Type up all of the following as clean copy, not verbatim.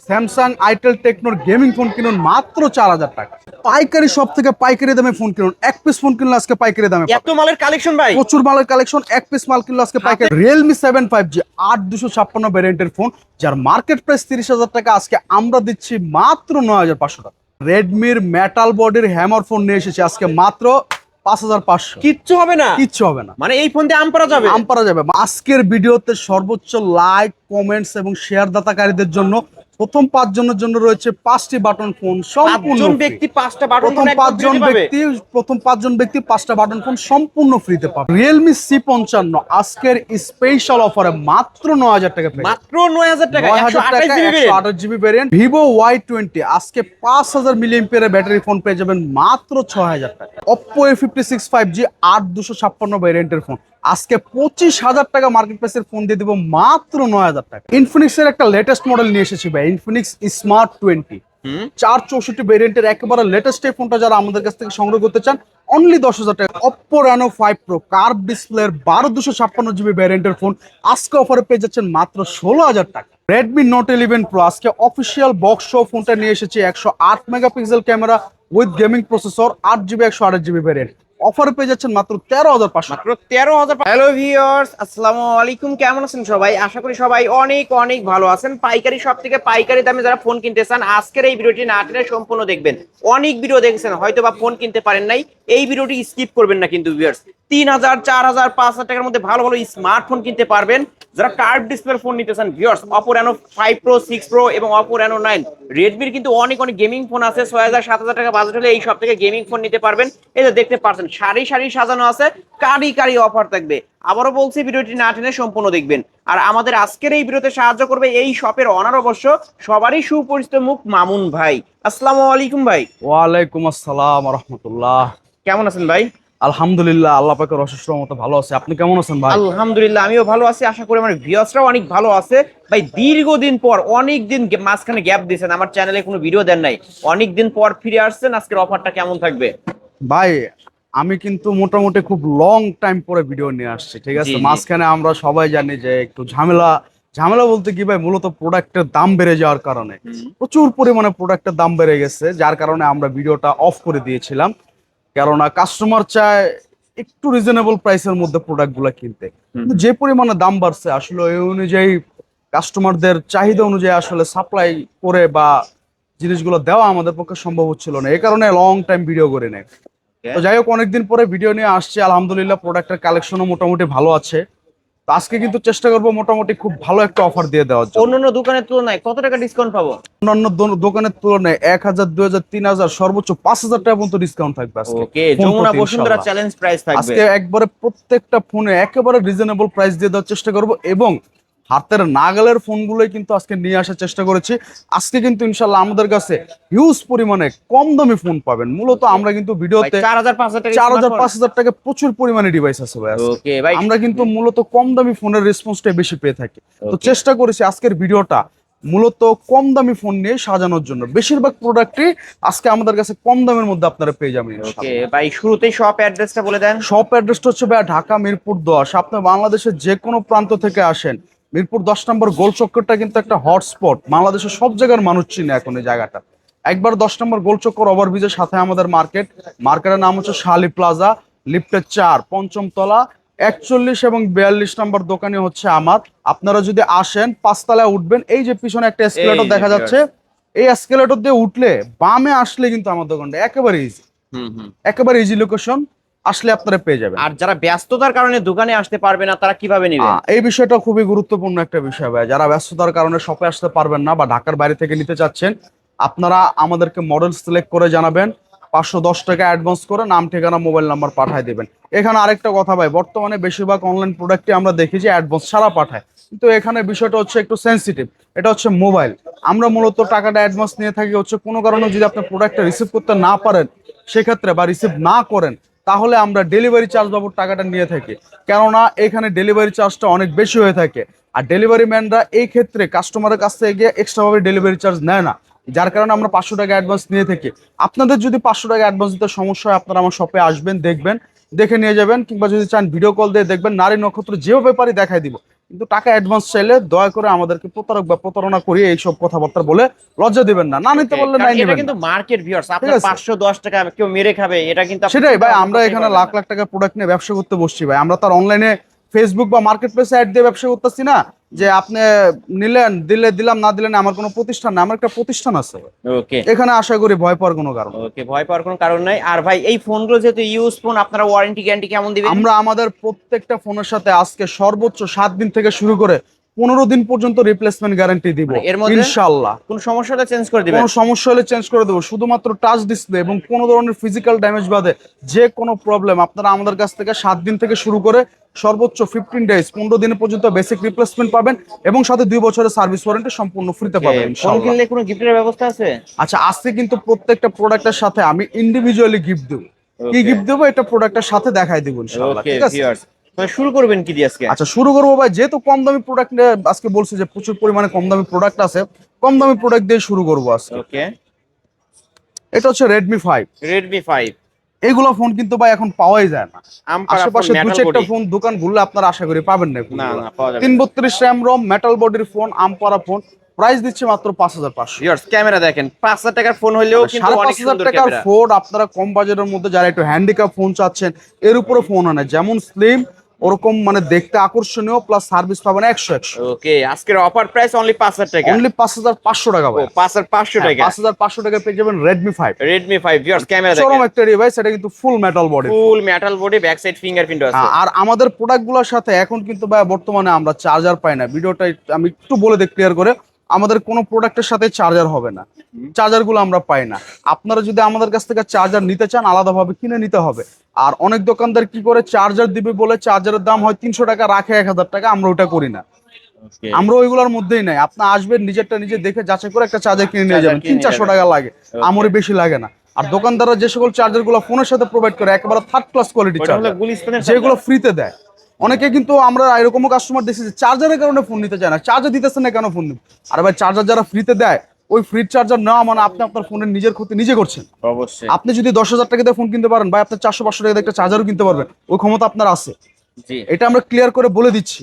Samsung itel টেকনোর gaming phone কিনুন মাত্র 4000 টাকা। পাইকারি সব থেকে পাইকারি দামে ফোন কিনুন, এক পিস ফোন কিনলে আজকে পাইকারি দামে এত মালের কালেকশন ভাই, প্রচুর মালের কালেকশন। এক পিস মাল কিনলে আজকে পাইকারি। রিয়েলমি 7 5G 8256 ভ্যারিয়েন্টের ফোন, যার মার্কেট প্রাইস 30,000 টাকা, আজকে আমরা দিচ্ছি মাত্র 9500 টাকা। রেডমির মেটাল বডির হ্যামার ফোন নিয়ে এসেছি আজকে মাত্র 5500। কিচ্ছু হবে না, কিচ্ছু হবে না, মানে এই ফোন দিয়ে আম পারা যাবে। আম পারা যাবে। আজকের ভিডিওতে সর্বোচ্চ লাইক, কমেন্টস এবং শেয়ার দাতাকারীদের জন্য প্রথম 5 জনের জন্য রয়েছে 5টি বাটন ফোন সম্পূর্ণ পাঁচজন free। ব্যক্তি 5টা বাটন প্রথম 5 জন ব্যক্তি 5টা বাটন ফোন সম্পূর্ণ ফ্রিতে পাবে। রিয়েলমি C55 আজকের স্পেশাল অফারে মাত্র 9000 টাকা পেয়ে মাত্র 9000 টাকা, 128 জিবি ভ্যারিয়েন্ট। ভিভো Y20 আজকে 5000 মিলিঅ্যাম্পিয়ারের ব্যাটারি ফোন পেয়ে যাবেন মাত্র 6000 টাকা। Oppo A56 5G 8256 ভ্যারিয়েন্টের ফোন আজকে 25,000 টাকা মার্কেট প্রাইসের ফোন দিয়ে দিব মাত্র 9000 টাকা। ইনফিনিক্সের একটা লেটেস্ট মডেল নিয়ে এসেছি ভাই, ইনফিনিক্স স্মার্ট 20 464 ভ্যারিয়েন্টের একেবারে লেটেস্ট এই ফোনটা যারা আমাদের কাছ থেকে সংগ্রহ করতে চান অনলি 10,000 টাকা। Oppo Reno 5 Pro কার্ভ ডিসপ্লের 12256 জিবি ভ্যারিয়েন্টের ফোন আজকে অফারে পেয়ে যাচ্ছেন মাত্র 16,000 টাকা। Redmi Note 11 Pro আজকে অফিসিয়াল বক্স শো ফোনটা নিয়ে এসেছি 108 megapixel camera with gaming processor 8GB 128GB variant অফারে পেয়ে যাচ্ছেন মাত্র 13,500। মাত্র 13,000। হ্যালো ভিউয়ার্স, আসসালামু আলাইকুম, কেমন আছেন সবাই? আশা করি সবাই অনেক অনেক ভালো আছেন। পাইকারি সব থেকে পাইকারি দামে যারা ফোন কিনতে চান আজকের এই ভিডিওটি না টেনে সম্পূর্ণ দেখবেন। অনেক ভিডিও দেখেছেন, হয়তো বা ফোন কিনতে পারেন নাই, এই ভিডিওটি স্কিপ করবেন না কিন্তু ভিউয়ার্স। 3,000, 4,000, 5,000 টাকার মধ্যে ভালো ভালো স্মার্টফোন কিনতে পারবেন যারা কার্ভ ডিসপ্লের ফোন নিতে চান viewers. Oppo Reno 5 Pro, 6 Pro এবং Oppo Reno 9। রেডমির কিন্তু অনেক অনেক গেমিং ফোন আছে, 6,000, 7,000 টাকা বাজেট হলে এই সব থেকে গেমিং ফোন নিতে পারবেন। এই যে দেখতে পাচ্ছেন সারি সারি সাজানো আছে, কারি কারি অফার থাকবে। আবারও বলছি ভিডিওটি না টেনে সম্পূর্ণ দেখবেন। আর আমাদের আজকের এই ভিডিওতে সাহায্য করবে এই শপের অনার, অবশ্য সবারই সুপরিচিত মুখ, মামুন ভাই। আসসালামু আলাইকুম ভাই। ওয়ালাইকুম আসসালাম ওয়া রাহমাতুল্লাহ। কেমন আছেন ভাই? আলহামদুলিল্লাহ, আল্লাহ পাকের অশেষ রহমতে ভালো আছে। আপনি কেমন আছেন ভাই? আলহামদুলিল্লাহ, আমিও ভালো আছি। আশা করি আমার ভিউয়ার্সরাও অনেক ভালো আছে। ভাই দীর্ঘদিন পর, অনেক দিন মাঝখানে গ্যাপ দিয়েছেন, আমার চ্যানেলে কোনো ভিডিও দেন নাই, অনেক দিন পর ফিরে আসছেন। আজকের অফারটা কেমন থাকবে? ভাই আমি কিন্তু মোটামুটি খুব লং টাইম পরে ভিডিও নিয়ে আসছি, ঠিক আছে। জি, জি। মাঝখানে আমরা সবাই জানি যে একটু ঝামেলা ঝামেলা বলতে কি ভাই, মূলত প্রোডাক্টের দাম বেড়ে যাওয়ার কারণে প্রচুর পরিমাণে প্রোডাক্টের দাম বেড়ে গেছে, যার কারণে আমরা ভিডিওটা অফ করে দিয়েছিলাম। কেননা কাস্টমার চায় একটু রিজনেবল প্রাইসের মধ্যে প্রোডাক্টগুলো কিনতে, কিন্তু যে পরিমাণে দাম বাড়ছে আসলে এই অনুযায়ী কাস্টমারদের চাহিদা অনুযায়ী আসলে সাপ্লাই করে বা জিনিসগুলো দেওয়া আমাদের পক্ষে সম্ভব হচ্ছিল না, এই কারণে লং টাইম ভিডিও করে নেয়। তো যাই হোক, অনেকদিন পরে ভিডিও নিয়ে আসছে, আলহামদুলিল্লাহ প্রোডাক্টের কালেকশনও মোটামুটি ভালো আছে। তো আজকে কিন্তু চেষ্টা করবো মোটামুটি খুব ভালো একটা অফার দিয়ে দেওয়ার জন্য। অন্যান্য দোকানের তুলনায় কত টাকা ডিসকাউন্ট পাবো? অন্যান্য দোকানের তুলনায় 1,000, 2,000, 3,000, সর্বোচ্চ 5,000 টাকা পর্যন্ত ডিসকাউন্ট থাকবে আজকে। ওকে, ফোন যমুনা প্রতি বসুন্ধরা ইনশাআল্লাহ। চ্যালেঞ্জ প্রাইস থাকবে আজকে একবারে প্রত্যেকটা ফোনে একেবারে রিজনেবল প্রাইস দিয়ে দেওয়ার চেষ্টা করব, এবং হাতের নাগালের ফোনগুলোই কিন্তু আজকে নিয়ে আসার চেষ্টা করেছি। আজকে কিন্তু ইনশাল্লাহ আমাদের কাছে হিউজ পরিমাণে কম দামি ফোন পাবেন। মূলত আমরা কিন্তু ভিডিওতে 4,000, 5,000 টাকা 4,000, 5,000 টাকা প্রচুর পরিমাণে ডিভাইস আছে ভাই আজকে। ওকে ভাই, আমরা কিন্তু মূলত কম দামি ফোনের রেসপন্সটাই বেশি পেয়ে থাকি। তো Okay. চেষ্টা করেছি আজকের ভিডিওটা মূলত কম দামি ফোন নিয়ে সাজানোর জন্য। বেশিরভাগ প্রোডাক্টই আজকে আমাদের কাছে কম দামের মধ্যে আপনারা পেয়ে যাবেন ওকে ইনশাআল্লাহ। ভাই, শুরুতেই শপ অ্যাড্রেসটা বলে দেন। শপ অ্যাড্রেসটা হচ্ছে ভাই ঢাকা মিরপুর 10। আপনি বাংলাদেশের যে কোনো প্রান্ত থেকে আসেন, মিরপুর 10 নম্বর গোল চক্করটা কিন্তু একটা হটস্পট, বাংলাদেশের সব জায়গার মানুষ চিনে এখন এই জায়গাটা। একবার 10 নম্বর গোল চক্কর ওভারব্রিজের সাথে আমাদের মার্কেটের নাম হচ্ছে শালি প্লাজা, লিফটের 4, পঞ্চম তলা, 41 এবং 42 নম্বর দোকানে হচ্ছে আমার। আপনারা যদি আসেন 5 তলায় উঠবেন, এই যে পিছনে একটা এসকেলেটর এই যে দেখা যাচ্ছে, এই এসকেলেটর দিয়ে উঠলে বামে আসলে কিন্তু আমার দোকানটা একেবারে ইজি, একেবারে ইজি লোকেশন, আসলে আপনারা পেয়ে যাবেন। আর যারা ব্যস্ততার কারণে দোকানে আসতে পারবে না তারা কিভাবে নেবে? এই বিষয়টা খুবই গুরুত্বপূর্ণ একটা বিষয় ভাই। যারা ব্যস্ততার কারণে শপে আসতে পারবেন না বা ঢাকার বাইরে থেকে নিতে চাচ্ছেন, আপনারা আমাদেরকে মডেল সিলেক্ট করে জানাবেন, 510 টাকা অ্যাডভান্স করে নাম, ঠিকানা, মোবাইল নাম্বার পাঠিয়ে দেবেন। এখানে আরেকটা কথা ভাই, বর্তমানে বেশিরভাগ অনলাইন প্রোডাক্টে আমরা দেখি যে অ্যাডভান্স ছাড়া পাঠায়, কিন্তু এখানে বিষয়টা হচ্ছে একটু সেন্সিটিভ। এটা হচ্ছে মোবাইল, আমরা মূলত টাকাটা অ্যাডভান্স নিয়ে থাকি হচ্ছে কোনো কারণে যদি আপনি প্রোডাক্টটা রিসিভ করতে না পারেন সেক্ষেত্রে, বা রিসিভ না করেন, তাহলে আমরা ডেলিভারি চার্জ বাবদ টাকাটা নিয়ে থাকি। কেননা এখানে ডেলিভারি চার্জটা অনেক বেশি হয়ে থাকে, আর ডেলিভারি ম্যানরা এই ক্ষেত্রে কাস্টমারের কাছ থেকে গিয়ে এক্সট্রাভাবে ডেলিভারি চার্জ নেয় না, যার কারণে আমরা 500 টাকা অ্যাডভান্স নিয়ে থাকি। আপনাদের যদি 500 টাকা অ্যাডভান্স দিতে সমস্যা হয়, আপনারা আমার শপে আসবেন, দেখবেন, দেখে নিয়ে যাবেন, কিংবা যদি চান ভিডিও কল দিয়ে দেখবেন, নারী নক্ষত্র যেভাবে পারি দেখাই দিব। কিন্তু টাকা অ্যাডভান্স চাইলে দয়া করে আমাদেরকে প্রতারক বা প্রতারণা করিয়ে এইসব কথাবার্তা বলে লজ্জা দিবেন না, না নিতে পারলে নাই এটা নেবেন কিন্তু না। মার্কেট ভিউয়ার্স, ঠিক আপনার আছে? 510 টাকা কেউ মেরে খাবে, এটা কিন্তু আপনি সেটাই ভাই, চিন্তা আমরা ভাবনা এখানে করতে লাখ পারবেন লাখ টাকা প্রোডাক্ট নিয়ে ব্যবসা করতে বসছি ভাই, আমরা তার অনলাইনে ফেসবুক বা মার্কেট প্লেসে অ্যাড দিয়ে ব্যবসা করতেছি না যে আপনি নিলেন দিলাম না দিলেন আমার কোনো প্রতিষ্ঠান না, আমার একটা প্রতিষ্ঠান আছে। না। ওকে এখানে আশা করি ভয় পাওয়ার কোনো কারণ নেই। ওকে, ভয় পাওয়ার কোনো কারণ নাই। আর ভাই এই ফোনগুলো যেহেতু ইউজ ফোন, আপনারা ওয়ারেন্টি গ্যারান্টি কেমন দিবেন? আমরা আমাদের প্রত্যেকটা ফোনের সাথে আজকে সর্বোচ্চ 7 দিন থেকে শুরু করে 15 দিন পর্যন্ত রিপ্লেসমেন্ট গ্যারান্টি দিব মানে এর মধ্যে ইনশাআল্লাহ। কোন সমস্যা হলে চেঞ্জ করে দিবেন? কোনো সমস্যা হলে চেঞ্জ করে দেবো, শুধুমাত্র টাচ ডিসপ্লে এবং কোনো ধরনের ফিজিক্যাল ড্যামেজ বাদে যে কোনো প্রবলেম আপনারা আমাদের কাছ থেকে 7 দিন থেকে শুরু করে সর্বোচ্চ 15 ডেজ 15 দিন পর্যন্ত বেসিক রিপ্লেসমেন্ট পাবেন এবং সাথে 2 বছরের সার্ভিস ওয়ারেন্টি সম্পূর্ণ ফ্রিতে পাবেন ফোন ইনশাআল্লাহ। কিনলে কোনো গিফটের ব্যবস্থা আছে? আচ্ছা, আজকে কিন্তু প্রত্যেকটা প্রোডাক্টের সাথে আমি ইন্ডিভিজুয়ালি গিফট দেবো। কি Okay. গিফট দেবো এটা প্রোডাক্টের সাথে দেখাই দেবো ইনশাআল্লাহ, ওকে ঠিক আছে? ভিউয়ার্স, তাহলে শুরু করবেন কি দিয়ে আজকে? আচ্ছা, শুরু করবো ভাই, যেহেতু কম দামি প্রোডাক্ট আজকে বলছি যে প্রচুর পরিমাণে কম দামি প্রোডাক্ট আছে, কম দামি প্রোডাক্ট দিয়ে শুরু করবো আজকে। ওকে, এটা হচ্ছে Redmi 5। Redmi 5 এইগুলো ফোন কিন্তু ভাই এখন পাওয়াই যায় না। আমপারা ফোন, আশেপাশে দু মেটাল চারটা বডি। ফোন দোকান ঘুরলে আপনারা আশা করি পাবেন না। না না, পাওয়া যাবে না। 332 র্যাম রম মেটাল বডির ফোন, আমপারা ফোন, প্রাইস দিচ্ছে মাত্র 5500। ভিউয়ার্স ক্যামেরা দেখেন, 5000 টাকার ফোন হলেও কিন্তু অনেক 5500 সুন্দর টাকার ক্যামেরা। ফোন আপনারা কম বাজেটের মধ্যে যারা একটু হ্যান্ডিক্যাপ ফোন চাচ্ছেন এর উপরে ফোন আনে, যেমন স্লিম ওরকম মানে দেখতে আকর্ষণীয় প্লাস সার্ভিস পাবেন 100। ওকে, আজকের অফার প্রাইস অনলি 5000 টাকা। অনলি 5500 টাকা ও ভাই। 5500 টাকা। 5500 টাকা পেয়ে যাবেন Redmi 5। Redmi 5 ভিউয়ার্স ক্যামেরা চরম দেখেন, একটা ডিভাইস, এটা কিন্তু ফুল মেটাল বডি। ফুল metal body, back side fingerprint আছে। আর আমাদের প্রোডাক্টগুলোর সাথে এখন কিন্তু ভাই বর্তমানে আমরা চার্জার পাই না। ভিডিওটা আমি একটু বলে দিই ক্লিয়ার করে, আমাদের কোনো প্রোডাক্টের সাথে চার্জার হবে না, চার্জারগুলো আমরা পাই না। আপনারা যদি আমাদের কাছ থেকে চার্জার নিতে চান আলাদাভাবে কিনে নিতে হবে। আর অনেক দোকানদার কি করে, চার্জার দিবে বলে চার্জারের দাম হয় 300 টাকা, রাখে 1000 টাকা, আমরা ওটা করি না। ওকে, আমরা ওইগুলোর মধ্যেই নাই। আপনি আসবেন নিজেরটা নিজে দেখে যাচাই করে একটা চার্জার কিনে নিয়ে যাবেন, চার্জার কিনে 300-400 নিয়ে টাকা লাগে, আমারই বেশি লাগে না। আর দোকানদাররা যে সকল চার্জার গুলো ফোনের সাথে প্রোভাইড করে একেবারে থার্ড ক্লাস কোয়ালিটি ওটা হলো চার্জার, গুলিস্তানের যেগুলো ফ্রিতে দেয়। অনেকে কিন্তু আমরা এরকমও কাস্টমার দেখছি যে চার্জারের কারণে ফোন নিতে চায় না, চার্জার দিতেছে না কেন ফোন নিবে। আর ভাই চার্জার যারা ফ্রিতে দেয়, ওই ফ্রি চার্জার নেওয়া মানে আপনি আপনার ফোনের নিজের ক্ষতি নিজে করছেন। অবশ্যই। আপনি যদি 10,000 টাকা দিয়ে ফোন কিনতে পারেন ভাই, আপনি 400-500 টাকা দিয়ে একটা চার্জারও কিনতে পারবেন, ওই ক্ষমতা আপনার আছে। জি, এটা আমরা ক্লিয়ার করে বলে দিচ্ছি।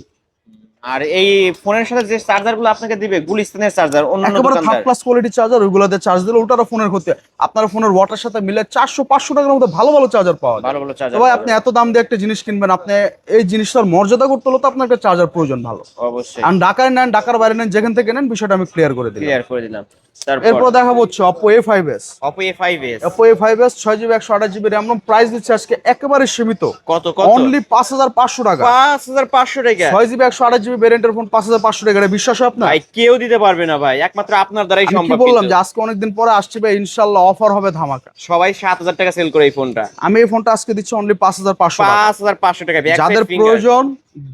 আর এই ফোনের সাথে যে চার্জারগুলো আপনাকে দিবে গুলিস্তানের চার্জার, অন্য একেবারে থার্ড দোকানদার ক্লাস কোয়ালিটি চার্জার, ওইগুলোতে চার্জ দিলে ওটারও ফোনের ক্ষতি। আপনার ফোনের ওয়াটার সাথে মিলে 400-500 টাকার মধ্যে ভালো ভালো চার্জার পাওয়া যায়। ভালো ভালো চার্জার। তো ভাই আপনি এত দাম দিয়ে একটা জিনিস কিনবেন, আপনি এই জিনিসটার মর্যাদা করতে হলে তো আপনার একটা চার্জার প্রয়োজন ভালো। অবশ্যই আর ঢাকায় নেন, ঢাকার বাইরে নেন, যেখান থেকে নেন, বিষয়টা আমি ক্লিয়ার করে দিই। ক্লিয়ার করে দিলাম। এরপর তারপর দেখাবো হচ্ছে Oppo A5s। Oppo A5s Oppo A5s 6GB 128GB RAM ROM, price দিচ্ছে আজকে একেবারে সীমিত, কত কত? অনলি 5500 টাকা। 5500 টাকা। 6GB 128GB ভেরিয়েন্টের ফোন 5500 টাকা, এটা বিশ্বাস হয় আপনার? ভাই কেউ দিতে পারবে না ভাই, একমাত্র আপনার দ্বারাই আমি কি সম্ভব। বললাম কিন্তু যে আজকে অনেকদিন পরে আসছে ভাই, ইনশাআল্লাহ অফার হবে ধামাকা। সবাই 7000 টাকা সেল করে এই ফোনটা, আমি এই ফোনটা আজকে দিচ্ছি অনলি 5500 টাকা। 5500 টাকা। ব্যাক যাদের সাইড ফিঙ্গার প্রয়োজন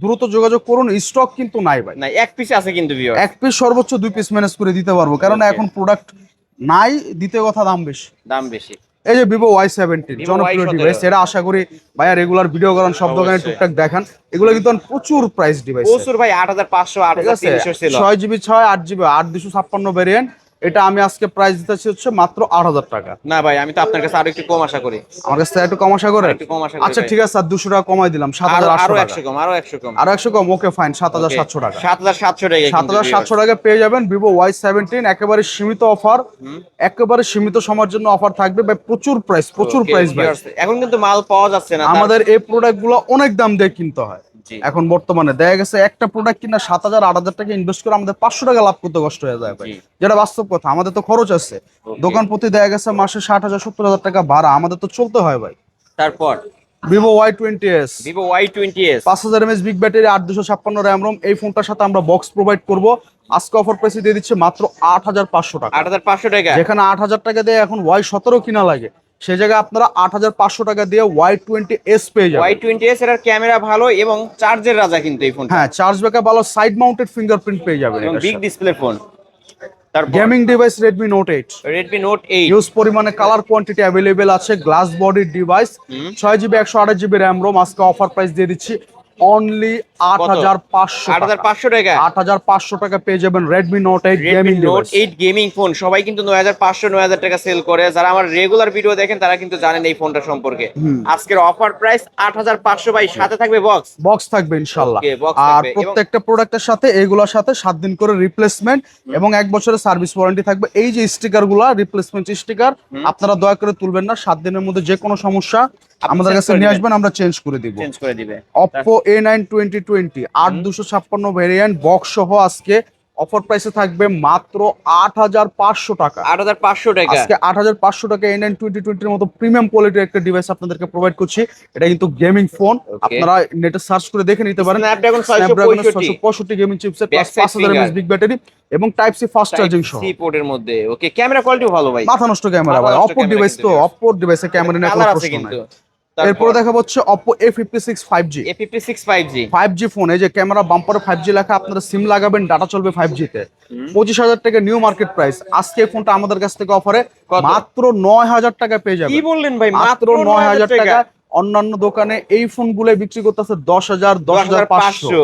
দ্রুত যোগাযোগ করুন, স্টক কিন্তু নাই ভাই। না, এক পিস আছে কিন্তু ভিউয়ার। এক পিস সর্বোচ্চ 2 পিস ম্যানেজ করে দিতে পারবো, কারণ Okay. এখন প্রোডাক্ট নাই, দ্বিতীয় কথা দাম বেশি। দাম বেশি। এই যে Vivo Y17 Vivo জনপ্রিয় Y17 ডিভাইস, এটা আশা করি ভাইয়া রেগুলার ভিডিও করেন, সব দোকানে অবশ্যই। টুকটাক দেখান, এগুলো কিন্তু প্রচুর প্রাইস ডিভাইস। প্রচুর ভাই, 8500 ঠিক আছে, 8300 সেল। 6GB 8GB 8256 ভেরিয়েন্ট, এটা আমি আজকে প্রাইস দিতেছি হচ্ছে মাত্র 8000 টাকা। না ভাই, আমি তো আপনার কাছে আরো একটু কম আশা করি। আমার কাছ থেকে একটু কম আশা করেন? একটু কম আশা করি আচ্ছা ভাই। ঠিক আছে, আর 200 টাকা কমাই দিলাম, আরো 7800 টাকা। 100 কম, আরো 100 কম। আরো 100 কম, ওকে ফাইন, 7700 টাকা। 7700 টাকা কিন্তু 7700 টাকা পেয়ে যাবেন Vivo Y17, একেবারে সীমিত অফার, একেবারে সীমিত সময়ের জন্য অফার থাকবে ভাই, প্রচুর প্রাইস, প্রচুর Okay, প্রাইস ভাই। viewers, এখন কিন্তু মাল পাওয়া যাচ্ছে না। আমাদের এই প্রোডাক্ট গুলো অনেক দাম দিয়ে কিনতে হয়। জি। এখন বর্তমানে দেখা গেছে একটা প্রোডাক্ট কিনা 7000-8000 টাকা ইনভেস্ট করে আমাদের 500 টাকা লাভ করতে কষ্ট হয়ে যায় ভাই, জি। যেটা বাস্তব কথা। আমাদের তো খরচ আছে, দোকান প্রতি দেখা গেছে মাসে 60,000-70,000 টাকা ভাড়া, আমাদের তো চলতে হয় ভাই। তারপর Vivo Y20s Vivo Y20s 5000 mAh big battery, 8256 RAM ROM, এই ফোনটার সাথে আমরা বক্স প্রোভাইড করব। আজকে অফার প্রাইসে দিয়ে দিচ্ছে মাত্র 8500 টাকা। 8500 টাকা। যেখানে 8000 টাকা দিয়ে এখন Y17 কিনা লাগে, সেই জায়গায় আপনারা 8500 টাকা দিয়ে Y20s পেয়ে যাবেন। Y20s এর ক্যামেরা ভালো এবং চার্জের রাজা কিন্তু এই ফোনটা। হ্যাঁ, চার্জ ব্যাকআপ ভালো, সাইড মাউন্টেড ফিঙ্গারপ্রিন্ট পেয়ে যাবেন। এবং বিগ ডিসপ্লে ফোন। তারপর gaming device Redmi Note 8, Redmi Note 8 huge পরিমাণে কালার কোয়ান্টিটি অ্যাভেলেবেল আছে, গ্লাস বডির device, 6GB 128GB RAM ROM, আজকে অফার প্রাইস দিয়ে দিচ্ছি অনলি 8500 টাকা। 8500 টাকা 8500 টাকা পেয়ে যাবেন Redmi note 8 Redmi gaming Note device. 8 gaming phone. সবাই কিন্তু 9500 9000 টাকা সেল করে। যারা আমার রেগুলার ভিডিও দেখেন তারা কিন্তু জানেন এই ফোনটা সম্পর্কে। আজকের অফার প্রাইস 8500 ভাই, সাথে থাকবে বক্স। বক্স থাকবে ইনশাআল্লাহ। Okay, box আর থাকবে। প্রত্যেকটা প্রোডাক্টের সাথে এইগুলোর সাথে 7 দিন করে রিপ্লেসমেন্ট এবং 1 বছরের সার্ভিস ওয়ারেন্টি থাকবে। এই যে স্টিকারগুলো রিপ্লেসমেন্ট স্টিকার, আপনারা দয়া করে তুলবেন না। 7 দিনের মধ্যে যে কোনো সমস্যা আমাদের change কাছে করে নিয়ে দিবেন। আসবেন, আমরা চেঞ্জ করে দিব। চেঞ্জ করে দিবে। Oppo A9 2020 8256 ভেরিয়েন্ট বক্স সহ আজকে অফার প্রাইসে থাকবে মাত্র 8500 টাকা। 8500 টাকা। আজকে 8500 টাকা A9 2020 এর মতো প্রিমিয়াম কোয়ালিটির একটা ডিভাইস আপনাদেরকে প্রোভাইড করছি। এটা কিন্তু গেমিং ফোন, আপনারা নেটে সার্চ করে দেখে নিতে পারেন। Snapdragon 665 gaming chipset plus 5000 mAh big battery এবং টাইপ সি ফাস্ট চার্জিং সহ। সি পোর্টের মধ্যে। ওকে, ক্যামেরা কোয়ালিটি ভালো ভাই। মাথা নষ্ট ক্যামেরা ভাই, মাথা নষ্ট অপো camera ডিভাইস কিন্তু তো, viewers। অপো ডিভাইসে ক্যামেরা নিয়ে কোনো কালার আছে প্রশ্ন কিন্তু। নাই। এরপরে দেখা হচ্ছে Oppo A56 5G। A56 5G 5G phone, এই যে ক্যামেরা বাম্পারে 5G লেখা, আপনারা সিম লাগাবেন, ডাটা চলবে 5G তে। 25000 টাকা নিউ মার্কেট প্রাইস। আজকে এই ফোনটা আমাদের কাছ থেকে অফারে কত? মাত্র 9000 টাকা পেয়ে যাবেন। কি বললেন ভাই, মাত্র 9000 টাকা। অন্যান্য দোকানে এই ফোনগুলো বিক্রি করতেছে 10000 10500।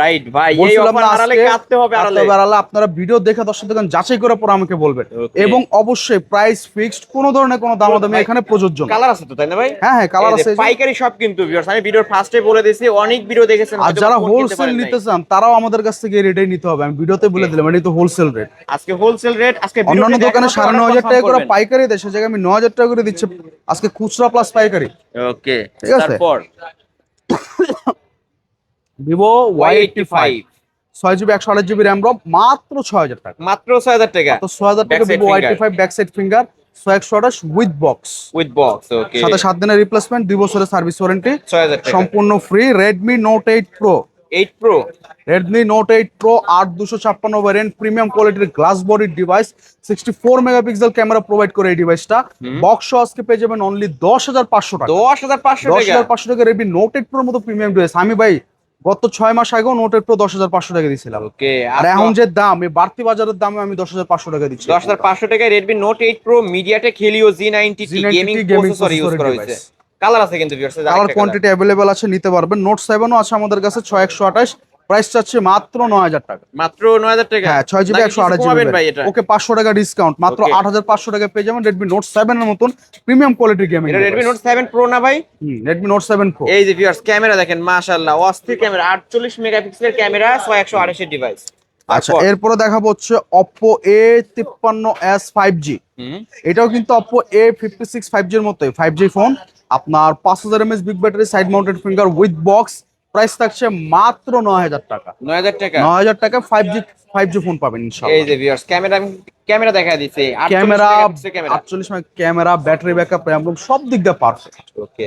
রাইট ভাই, এই বলছিলাম অফার না আড়ালে আজকে কাটতে হবে আড়ালে। আপনারা ভিডিও দেখে দর্শক দোকান যাচাই করে পরে আমাকে বলবেন। Okay. এবং অবশ্যই প্রাইস ফিক্সড, কোনো ধরনের কোনো দামাদামি এখানে প্রযোজ্য না। কালার আছে তো, তাই না ভাই? হ্যাঁ হ্যাঁ, কালার এই যে আছে। এই যে। পাইকারি সব কিন্তু ভিউয়ার্স, আমি ভিডিওর ফার্স্টে বলে দিয়েছি, অনেক ভিডিও দেখেছেন, আর হয়তো যারা ফোন কিনতে হোলসেল পারেন নাই। নিতে চান তারাও আমাদের কাছ থেকে রেটেই নিতে হবে। আমি ভিডিওতে বলে দিলাম এটা তো হোলসেল রেট। আজকে হোলসেল রেট, আজকে অন্যান্য ভিডিওতে দোকানে দেখানোর পর 9500 টাকা করে confirm পাইকারি দেয়, সে জায়গায় আমি 9000 টাকা করে দিচ্ছি আজকে খুচরা প্লাস পাইকারি। করবেন। ওকে, ঠিক আছে। তারপর Vivo Y85 Y85 6GB 128GB RAM ROM মাত্র 6000 টাকা। মাত্র 6000 টাকা তো 6000 টাকা Backside Vivo finger। Y85 back side finger 128 with box, with box. Okay, সাথে 7 দিনের রিপ্লেসমেন্ট, 2 বছরের সার্ভিস ওয়ারেন্টি, 6000 টাকা। সম্পূর্ণ free. Redmi Note 8 Pro 8 Pro Redmi Note 8 Pro 8256 variant premium কোয়ালিটির glass body device, 64 megapixel camera provide করে এই ডিভাইসটা। Box আজকে পেয়ে যাবেন অনলি 10500 টাকা। 10500 টাকা। 10500 টাকা Redmi Note 8 Pro মতো প্রিমিয়াম ডিভাইস আমি ভাই গত 6 মাস আগেও Note 8 Pro 10500 টাকা দিয়েছিলাম। ওকে, আর এখন যে দাম, এই বাড়তি বাজারের দামে আমি 10500 টাকা দিচ্ছি। 10500 টাকায় Redmi Note 8 Pro MediaTek Helio Z90T gaming processor use করা হয়েছে। কালার আছে কিন্তু ভিউয়ার্স, কালার কোয়ান্টিটি अवेलेबल আছে, নিতে পারবেন। Note 7 ও আছে আমাদের কাছে 6128, প্রাইস চাচ্ছে মাত্র 9000 টাকা। মাত্র 9000 টাকা। হ্যাঁ 6GB নাকি কিছু 128GB কমাবেন ভাই এটা? ওকে 500 টাকা ডিসকাউন্ট, মাত্র Okay. 8500 টাকা পেয়ে যাবেন Redmi Note 7 এর মতন প্রিমিয়াম কোয়ালিটির গেমিং। এটা Redmi Note 7 Pro না ভাই? Redmi Note 7 Pro। এই যে ভিউয়ার্স, ক্যামেরা দেখেন মাশাআল্লাহ, অস্থির ক্যামেরা, 48 মেগাপিক্সেলের ক্যামেরা, 6128 এর ডিভাইস। আচ্ছা, এরপরে দেখাবো হচ্ছে Oppo A53s 5G। এটাও কিন্তু Oppo A56 5G এর মতোই 5G ফোন, আপনার 5000 mAh big battery, side mounted finger with box, price থাকছে মাত্র 9000 টাকা। 9000 টাকা। 9000 টাকা 5G ফোন পাবেন এই ইনশাআল্লাহ। যে ভিউয়ার্স, ক্যামেরা দেখা দিচ্ছে, 48 ক্যামেরা মেগাপিক্সেলের camera. 48 camera, battery backup, RAM ROM সব দিক দিয়ে পারফেক্ট। ওকে,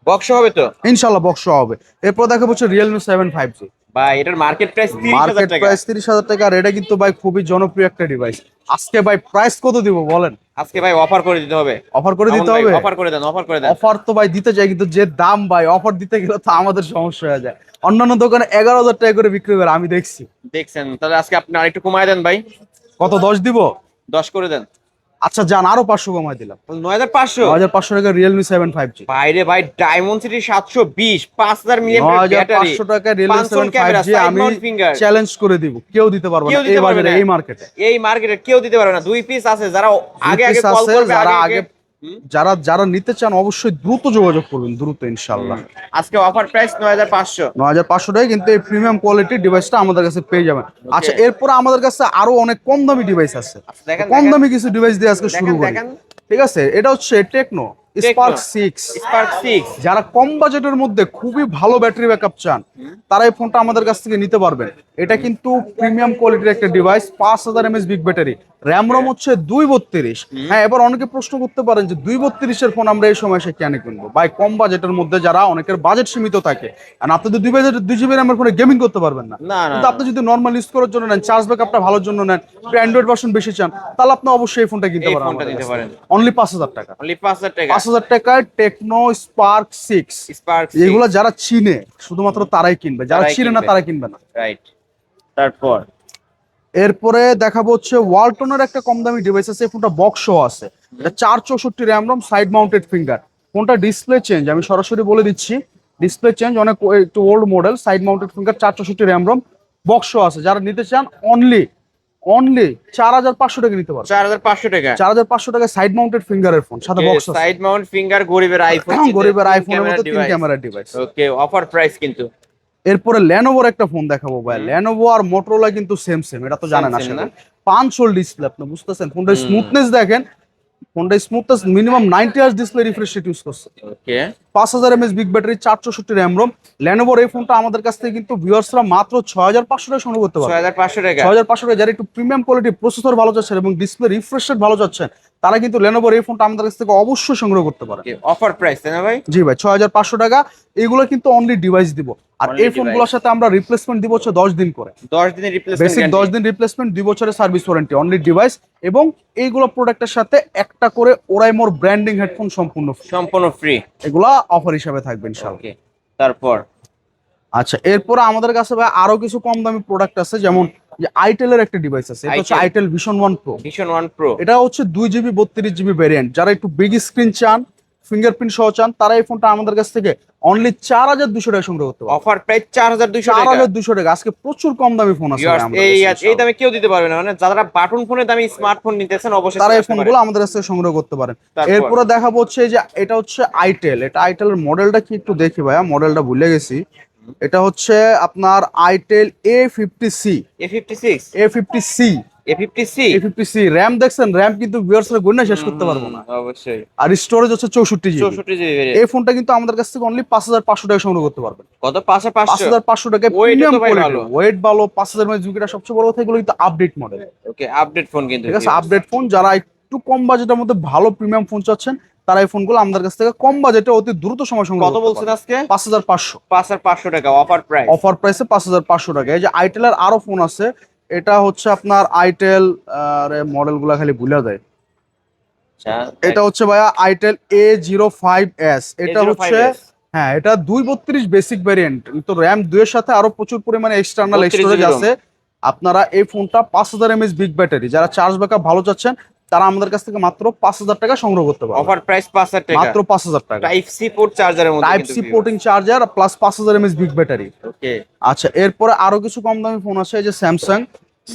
বক্স হবে তো ইনশাআল্লাহ বক্স হবে। এরপর দেখাবো হচ্ছে Realme 7 5G। ভাই, এটার মার্কেট প্রাইস 30000 মার্কেট টাকা। প্রাইস 30000 টাকা। আর এটা কিন্তু ভাই খুবই জনপ্রিয় একটা ডিভাইস। আজকে ভাই প্রাইস কত দিব বলেন? আজকে ভাই অফার করে দিতে হবে। অফার করে দিতে হবে। অফার করে দেন, অফার করে দেন। অফার তো ভাই দিতে চাই, কিন্তু যে দাম ভাই, অফার দিতে গেলে তো আমাদের সমস্যা হয়ে যায়। অন্যান্য দোকানে 11000 টাকা করে বিক্রি করে আমি দেখছি। দেখছেন, তাহলে আজকে আপনি আরেকটু কমায় দেন ভাই। কত 10 দিব? 10 করে দেন। আচ্ছা যান, আরো 500 কমাই দিলাম। 9500। 9500 টাকা Realme 7 5G। বাইরে ভাই, ডায়মন্ড সিটি 720, 5000 মিলিঅ্যাম্পিয়ার ব্যাটারি, 9500 টাকা Realme 7 ক্যামেরা, 5G সাইড আমি মাউন্ট ফিঙ্গার। চ্যালেঞ্জ করে দিব, কেউ দিতে পারবে না কেউ দিতে এই পারবে বাজারে, না। এই মার্কেটে। এই মার্কেটে কেউ দিতে পারবে না। 2 পিস আছে, যারা আগে আগে কল আছে, করবে, যারা আগে আগে যারা নিতে চান অবশ্যই দ্রুত যোগাযোগ করবেন, দ্রুত ইনশাআল্লাহ। আজকে অফার প্রাইস 9500। 9500 টাকা কিন্তু এই প্রিমিয়াম কোয়ালিটির ডিভাইসটা আমাদের কাছে পেয়ে যাবেন। আচ্ছা, এরপর আমাদের কাছে আরো অনেক কম দামি ডিভাইস আছে। দেখেন, কম দামি কিছু ডিভাইস দিয়ে আজকে শুরু করি। দেখেন। ঠিক আছে, এটা হচ্ছে টেকনো স্পার্ক 6। স্পার্ক 6 যারা কম বাজেটের মধ্যে খুবই ভালো ব্যাটারি ব্যাকআপ চান তারা এই ফোনটা আমাদের কাছ থেকে নিতে পারবেন। এটা কিন্তু প্রিমিয়াম কোয়ালিটির একটা device, 5000 mAh big battery, RAM ROM হচ্ছে 232। হ্যাঁ, এবার অনেকে প্রশ্ন করতে পারেন যে 232 এর ফোন আমরা এই সময় এসে কেন কিনবো? ভাই, কম বাজেটের মধ্যে যারা, অনেকের বাজেট সীমিত থাকে, আর আপনি তো 2GB র্যামের ফোনে গেমিং করতে পারবেন না। না, কিন্তু আপনি যদি নরমাল ইউজ করার জন্য নেন, চার্জ ব্যাকআপটা ভালোর জন্য নেন, অ্যান্ড্রয়েড ভার্সন বেশি চান, তাহলে আপনি অবশ্যই এই ফোনটা কিনতে এই পারেন। ফোনটা নিতে পারেন অনলি 5000 টাকা। অনলি 5000 টাকা। 5000 টাকায় টেকনো স্পার্ক 6। স্পার্ক এগুলো যারা চিনে শুধুমাত্র তারাই কিনবে, যারা তারাই চিনে না কিনবে। তারা কিনবে না। রাইট। তারপর এরপরে দেখাবো হচ্ছে ওয়ালটনের একটা কম দামি ডিভাইস আছে, এই ফোনটা বক্স সহ আছে। এটা 464 র্যাম রম, সাইড মাউন্টেড ফিঙ্গার। ফোনটা ডিসপ্লে চেঞ্জ, আমি সরাসরি বলে দিচ্ছি। ডিসপ্লে চেঞ্জ, অনেক একটু old model, side mounted finger, 464 RAM Rome, বক্সও আছে। যারা নিতে চান অনলি 4,500 টাকা নিতে পারবেন। 4500 টাকা 4,500 টাকায় সাইড মাউন্টেড ফিঙ্গারের ফোন, সাথে বক্স আছে। সাইড মাউন্ট ফিঙ্গার, গরিবের আইফোন, গরিবের আইফোনের মতো 3 ক্যামেরার ডিভাইস। ওকে, অফার প্রাইস কিন্তু। এরপরে ল্যানোভোর একটা ফোন দেখাবো ভাই। ল্যানোভো আর মোটরোলা কিন্তু সেম সেম, এটা তো জানেন Same আসলে। না? 5 হোল ডিসপ্লে, আপনি বুঝতেছেন ফোনটা স্মুথনেস দেখেন, ফোনটা smoothness minimum 90 hertz display refresh rate use করছে। Okay, 5000 mAh big battery, 464 RAM ROM. ল্যানোভোর এই ফোনটা আমাদের কাছ থেকে কিন্তু ভিউয়ার্সরা মাত্র 6500 টাকা সংগ্রহ করতে পারবে। 6500 টাকা 6500 টাকা। যারা একটু প্রিমিয়াম কোয়ালিটি প্রসেসর ভালো চাচ্ছেন এবং ডিসপ্লে রিফ্রেশ রেট ভালো চাচ্ছেন, তারা কিন্তু লেনোভোর এই ফোনটা আমাদের কাছ থেকে অবশ্যই সংগ্রহ করতে পারে। অফার প্রাইস তাই না ভাই? জি ভাই, 6500 টাকা। এগুলো কিন্তু অনলি ডিভাইস দিব, আর Only এই ফোনগুলোর সাথে আমরা রিপ্লেসমেন্ট দিব হচ্ছে 10 দিন করে। 10 দিনের রিপ্লেসমেন্ট, বেসিক 10 দিন রিপ্লেসমেন্ট, 2 বছরের সার্ভিস ওয়ারেন্টি, অনলি ডিভাইস। এবং এইগুলো প্রোডাক্টের সাথে একটা করে ওরাইমোর ব্র্যান্ডিং হেডফোন সম্পূর্ণ free। সম্পূর্ণ ফ্রি। এগুলা অফার হিসাবে থাকবে ইনশাআল্লাহ। ওকে, তারপর আচ্ছা, এরপরে আমাদের কাছে ভাই আরো কিছু কম দামি প্রোডাক্ট আছে, যেমন যে আইটেলের একটা ডিভাইস আছে, এটা হচ্ছে itel। Itel vision 1 pro. Vision 1 pro. এটা হচ্ছে 2GB 32GB ভ্যারিয়েন্ট। যারা একটু বিগ স্ক্রিন চান, ফিঙ্গারপ্রিন্ট সহ চান, তারা এই ফোনটা আমাদের কাছ থেকে অনলি 4200 টাকা সংগ্রহ করতে পারবে। অফার প্রাইস 4200 টাকা। 4200 টাকা। আজকে প্রচুর কম দামি ফোন আছে ভাই Viewers, আমাদের এই কাছে। এই দামে কেউ দিতে পারবে না, মানে যারা বাটন ফোনের দামি স্মার্টফোন নিতেছেন অবশ্যই তারা এই চলে আসতে ফোনগুলো পারেন। আমাদের কাছ থেকে সংগ্রহ করতে পারেন। তারপর? এরপরে দেখাবো হচ্ছে এই যে এটা হচ্ছে আইটেল। এটা আইটেলের মডেলটা কি একটু দেখি ভাইয়া, মডেলটা ভুলে গেছি। এটা হচ্ছে আপনার itel A50C। A56 A50C A50C A50C RAM দেখছেন, র্যাম কিন্তু ভিউয়ার্সরা গণনা শেষ করতে পারবো না। অবশ্যই। আর স্টোরেজ হচ্ছে 64GB। 64 জিবি। এই ফোনটা কিন্তু আমাদের কাছ থেকে অনলি 5500 টাকা সংগ্রহ করতে পারবেন। কত? 5500। 5500 টাকায় Weight প্রিমিয়াম তো ভাই কোয়ালিটি, ভালো। ওয়েট ভালো, 5000 mAh জুকিটা সবচেয়ে বড় কথা, এগুলো কিন্তু আপডেট মডেল। ওকে, আপডেট ফোন কিন্তু। ঠিক আছে, আপডেট ফোন। যারা একটু কম বাজেটের মধ্যে ভালো প্রিমিয়াম ফোন চাচ্ছেন, তারা এই ফোনগুলো আমাদের কাছ থেকে কম বাজেটে অতি দ্রুত সময় সংগ্রহ কত বলছেন আজকে? 5500। 5500 টাকা অফার প্রাইস। অফার প্রাইসে 5500 টাকা। এই যে আইটেলের আরো ফোন আছে, এটা হচ্ছে আপনার আইটেল মডেল গুলা খালি ভুলে যায়। আচ্ছা, এটা হচ্ছে ভাইয়া আইটেল A05s। এটা হচ্ছে A05s হ্যাঁ, এটা 232 বেসিক ভ্যারিয়েন্ট, তো র্যাম 2 এর সাথে আরো প্রচুর পরিমাণে এক্সটার্নাল 32 স্টোরেজ GB আছে। আপনারা এই ফোনটা 5000 mAh বিগ ব্যাটারি, যারা চার্জ ব্যাকআপ ভালো চাচ্ছেন, তারা আমাদের কাছ থেকে মাত্র 5000 টাকা সংগ্রহ করতে পারবে। অফার প্রাইস 5000 টাকা। মাত্র 5000 টাকা। টাইপ সি পোর্ট চার্জারের মধ্যে type C porting charger plus 5000 mAh big battery. Okay, আচ্ছা, এরপরে আরো কিছু কম দামি ফোন আছে, এই যে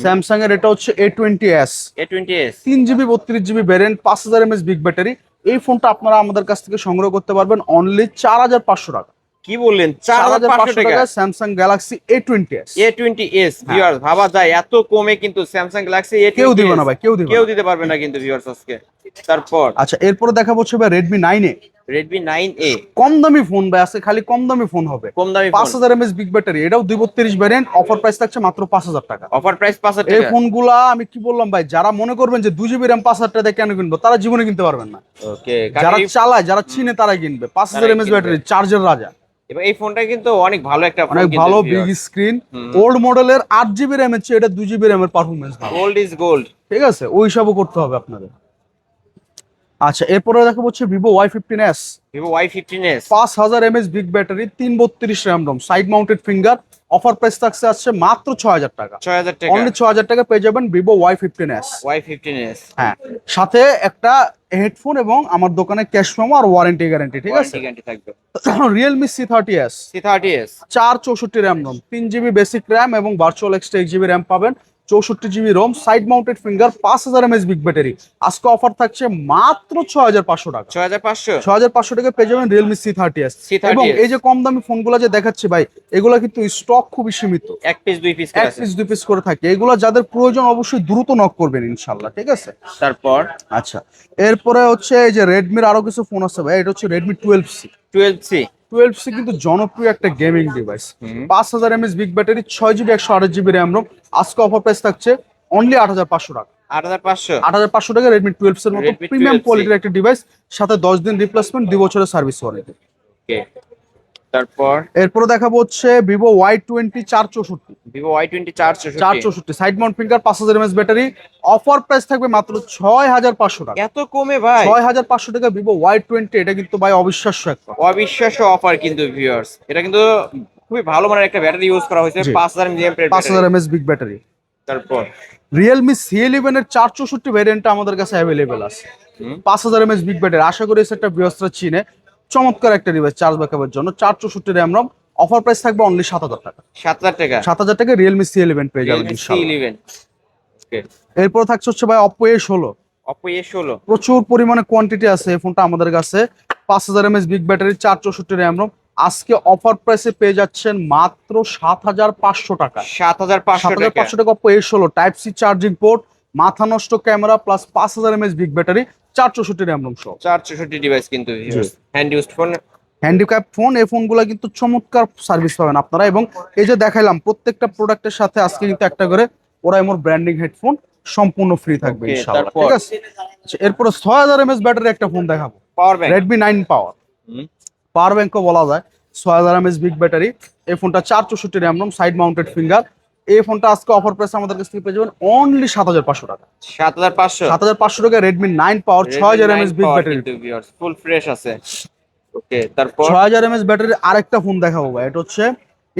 স্যামসাং এর এটা হচ্ছে A20s। A20s 3GB 32GB variant, 5000 mAh big battery. এই ফোনটা আপনারা আমাদের কাছ থেকে সংগ্রহ করতে পারবেন অনলি 4500 টাকা। কি বললেন? 4500 টাকা Samsung Galaxy A20s। A20s। Viewers, ভাবা যায় এত কমে কিন্তু স্যামসাং গ্যালাক্সি A20s কেউ দিবে না ভাই, কেউ দিবে কেউ না। দিতে পারবে না কিন্তু ভিউয়ার্স আজকে। তারপর আচ্ছা, এরপরে দেখাবো হচ্ছে ভাই Redmi 9A। Redmi 9A কম দামি ফোন ভাই, আছে খালি কম দামি ফোন হবে। কম দামি ফোন। 5000 mAh বিগ ব্যাটারি, এটাও 232 ভ্যারিয়েন্ট। অফার প্রাইস থাকছে মাত্র 5000 টাকা। অফার প্রাইস 5000 এই টাকা। ফোনগুলা আমি কি বললাম ভাই, যারা মনে করবেন যে 2GB র্যাম 5000 টাকা দিয়ে কেন কিনবো, তারা জীবনে কিনতে পারবেন না। ওকে, যারা চালায়, যারা চিনে, তারা কিনবে। 5000 mAh ব্যাটারি, চার্জের রাজা। এবং এই ফোনটা কিন্তু অনেক ভালো একটা ফোন, অনেক ভালো বিগ স্ক্রিন, ওল্ড মডেলের 8GB র্যামের চেয়ে এটা 2GB র্যামের পারফরমেন্স ভালো। Gold is gold. ঠিক আছে, ওই হিসাবও করতে হবে আপনাদের। আচ্ছা, এরপরে দেখাবো হচ্ছে Vivo Y15s। Vivo Y15s 5000 mAh big battery, 332 RAM ROM, side mounted finger. Offer price থাকছে আসছে মাত্র 6000 টাকা। 6000 টাকা। অনলি 6000 টাকা পেয়ে যাবেন ভিভো Y15s। Y15s হ্যাঁ, সাথে একটা হেডফোন এবং আমার দোকানে ক্যাশ মেমো আর ওয়ারেন্টি গ্যারান্টি। ঠিক আছে, গ্যারান্টি থাকবে। Realme C30s। C30s 464 RAM ROM, 3GB basic RAM এবং ভার্চুয়াল এক্সট্রা 1GB র্যাম পাবেন, 64GB ROM, side mounted finger, 5000 mAh big battery. আজকে অফার থাকছে মাত্র 6500 টাকা। 6500 6500 টাকা পেয়ে যাবেন রিয়েলমি C30s। C30s এবং এই যে কম দামি ফোনগুলো যে দেখাচ্ছি ভাই, এগুলো কিন্তু স্টক খুবই সীমিত, এক পিস দুই পিস এক পিস দুই পিস করে থাকে। এগুলো যাদের প্রয়োজন অবশ্যই দ্রুত নক করবেন ইনশাল্লাহ। ঠিক আছে, তারপর আচ্ছা, এরপরে হচ্ছে এই যে রেডমির আরো কিছু ফোন আছে ভাই। এটা হচ্ছে রেডমি 12C। 12C 12C কিন্তু জনপ্রিয় একটা gaming device. 5000 mAh big battery, 6GB 128GB RAM ROM. আজকে অফার প্রাইস থাকছে অনলি 8500 টাকা। 8500 8500 টাকা রেডমি 12 এর মতো Redmi প্রিমিয়াম 12C কোয়ালিটির একটা ডিভাইস, সাথে 10 দিন রিপ্লেসমেন্ট, 2 বছরের সার্ভিস ওয়ারেন্টি। ওকে, তারপর এরপরে দেখাবো হচ্ছে Vivo Y20 464। Vivo Y20 464 464 side Mount finger, 5000 mAh battery. Offer price থাকবে মাত্র 6500 টাকা। এত কমে ভাই? 6500 টাকা ভিভো Y20। এটা কিন্তু ভাই অবিশ্বাস্য একটা। অবিশ্বাস্য অফার কিন্তু ভিউয়ার্স। এটা কিন্তু খুবই ভালো মানের একটা ব্যাটারি ইউজ করা হয়েছে, জি। 5000 mAh এর 5000 mAh বিগ ব্যাটারি। তারপর রিয়েলমি C11 এর 464 ভ্যারিয়েন্টটা আমাদের কাছে অ্যাভেলেবেল আছে। 5000 mAh বিগ ব্যাটারি। আশা করি সেটা ভিউয়ার্সরা চিনে। চমৎকার একটা ডিভাইস চার্জ ব্যাকআপের জন্য 464 র্যাম রম। অফার প্রাইস থাকবে অনলি 7000 টাকা। 7000 টাকা। 7000 টাকা রিয়েলমি C11 পেয়ে যাবেন Realme ইনশাআল্লাহ। C11। ওকে, এরপর থাকছে হচ্ছে ভাই Oppo A16। Oppo A16। প্রচুর পরিমাণে কোয়ান্টিটি আছে এই ফোনটা আমাদের কাছে। 5000 mAh বিগ ব্যাটারি, 464 র্যাম রম। আজকে অফার প্রাইসে পেয়ে যাচ্ছেন মাত্র 7500 টাকা। 7500 টাকা। 7500 টাকা Oppo A16, type C charging port, মাথা নষ্ট camera plus 5000 mAh big battery, 464 RAM ROM সহ। 464 ডিভাইস কিন্তু hand used phone. Handicap phone, এই ফোনগুলো কিন্তু চমৎকার সার্ভিস পাবেন আপনারা। এবং এই যে দেখাইলাম প্রত্যেকটা প্রোডাক্টের সাথে আজকে কিন্তু একটা করে ওরাইমোর ব্র্যান্ডিং হেডফোন সম্পূর্ণ ফ্রি থাকবে Okay, ইনশাআল্লাহ, তারপর? ঠিক আছে। আচ্ছা, এরপরে 6000 mAh ব্যাটারি একটা ফোন দেখাবো, পাওয়ার ব্যাংক। Redmi 9 পাওয়ার। হুম। পাওয়ার ব্যাংকও বলা যায়। 6000 mAh বিগ ব্যাটারি, এই ফোনটা 464 র্যাম রম, সাইড মাউন্টেড ফিঙ্গার। এই ফোনটা আজকে অফার প্রাইস আমাদের কাছ থেকে পেয়ে যাবেন অনলি 7500 টাকা। 7500। 7500 টাকা Redmi 9 পাওয়ার, 6000 mAh big battery. Full fresh আছে। ওকে, তারপর 6000 mAh ব্যাটারির আরেকটা ফোন দেখাবো ভাই, এটা হচ্ছে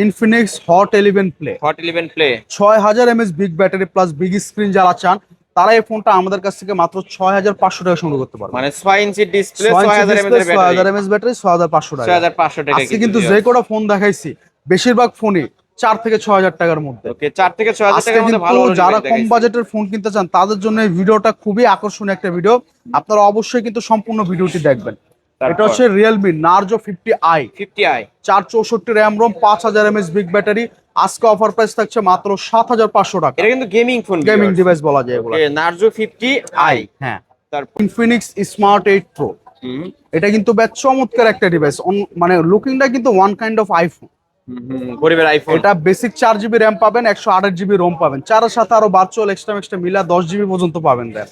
Infinix Hot 11 Play। Hot 11 Play। 6000 mAh big battery plus big screen যারা চান তারা এই ফোনটা আমাদের কাছ থেকে মাত্র 6500 টাকা সংগ্রহ করতে পারবে। মানে 6 inch display, 6000 6000 mAh battery. mAh battery, 6500 টাকা। 6500 টাকা আজকে কিন্তু যে কটা ফোন দেখাইছি বেশিরভাগ ফোনই 4 থেকে 6000 টাকার মধ্যে। ওকে, 4 থেকে 6000 আজকে টাকার মধ্যে কিন্তু ভালো ভালো যারা device কম দেখাইছে। বাজেটের ফোন কিনতে চান তাদের জন্য এই ভিডিওটা খুবই আকর্ষণীয় একটা ভিডিও। আপনারা অবশ্যই কিন্তু সম্পূর্ণ ভিডিওটি দেখবেন। এটা তারপর? হচ্ছে Realme Narzo 50i, 50i। 464 RAM রম, 5000 mAh বিগ ব্যাটারি। আজকে অফার প্রাইস থাকছে মাত্র 7500 টাকা। এটা কিন্তু গেমিং ফোন। গেমিং ডিভাইস বলা যায় এগুলো। ওকে, Narzo 50i। হ্যাঁ, তারপর? Infinix Smart 8 Pro। হুম এটা কিন্তু বেশ চমৎকার একটা ডিভাইস, মানে লুকিংটা কিন্তু ওয়ান কাইন্ড অফ আইফোন। গরিবের আইফোন। এটা বেসিক 4GB র্যাম পাবেন, 128GB রোম পাবেন, 4 এর সাথে আরো ভার্চুয়াল এক্সট্রা মিলা 10GB পর্যন্ত পাবেন দেন,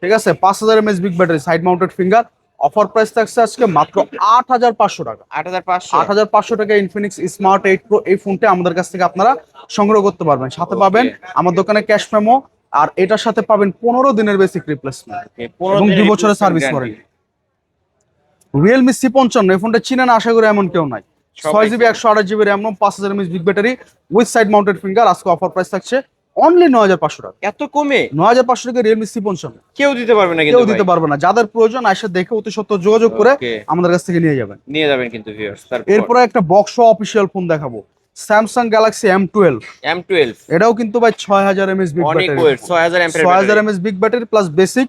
ঠিক আছে। 5000 mAh big battery, side mounted finger. Offer price থাকছে আজকে মাত্র 8500 টাকা। 8500। 8500 টাকা Infinix Smart 8 Pro, এই ফোনটা আমাদের কাছ থেকে আপনারা সংগ্রহ করতে পারবেন। সাথে পাবেন আমার দোকানে ক্যাশ মেমো, আর এটার সাথে পাবেন 15 দিনের বেসিক রিপ্লেসমেন্ট এবং 2 বছরের সার্ভিস ওয়ারেন্টি। Realme C55, এই ফোনটা চিনেন আশা করি এমন কেউ নাই। 6GB 128GB RAM ROM, 5000 mAh big battery with side mounted finger. আজকে অফার প্রাইস থাকছে অনলি 9500 টাকা। এত কমে 9500 টাকা Realme C55 কেউ দিতে পারবে না, কেউ কিন্তু দিতে পারবে না। যাদের প্রয়োজন এসে দেখে অতি সত্ত্বর যোগাযোগ করে Okay. আমাদের কাছ থেকে নিয়ে যাবেন। নিয়ে যাবেন কিন্তু ভিউয়ার্স। তারপর এরপরে একটা বক্স অফিসিয়াল ফোন দেখাবো, Samsung Galaxy M12। M12 এটাও কিন্তু ভাই 6000 mAh বিগ অনেক battery, wait, 6000 MPR 6000 mAh big battery plus basic